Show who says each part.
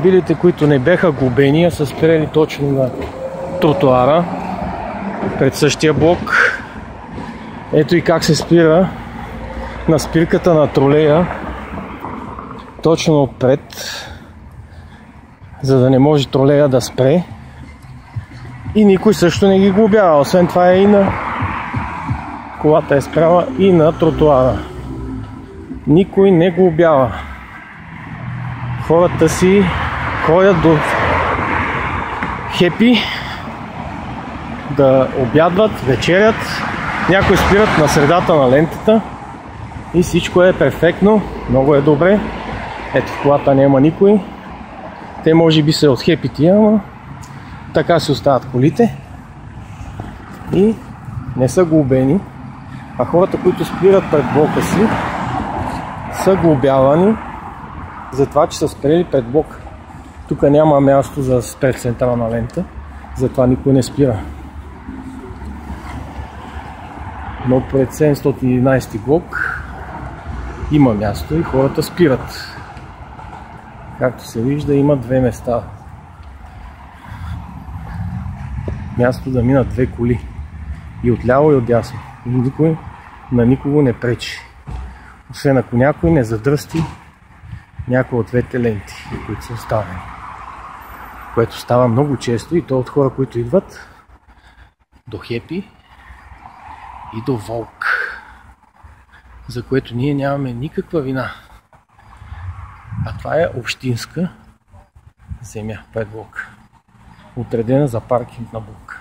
Speaker 1: Автомобилите, които не беха глобени, а са спрели точно на тротуара пред същия блок. Ето и как се спира на спирката на тролея точно отпред, за да не може тролея да спре. И никой също не ги глобява. Освен това е и на колата е спряла и на тротуара. Никой не глобява. Хората си ходят до хепи да обядват, вечерят. Някои спират на средата на лентата и всичко е перфектно, много е добре. Ето в колата няма никой. Те може би са от хепити, ама така си остават колите и не са глобени. А хората, които спират пред блока си, са глобявани за това, че са спрели пред блока. Тук няма място за спред централна лента, затова никой не спира. Но пред 711 блок има място и хората спират. Както се вижда, има две места. Място да минат две коли. И отляво и отдясно. И никой на никого не пречи. Освен ако някой не задръсти някой от двете ленти, които са оставени. Което става много често и то от хора, които идват до Хепи и до Волк. За което ние нямаме никаква вина. А това е общинска земя пред блока, отредена за паркинг на блока.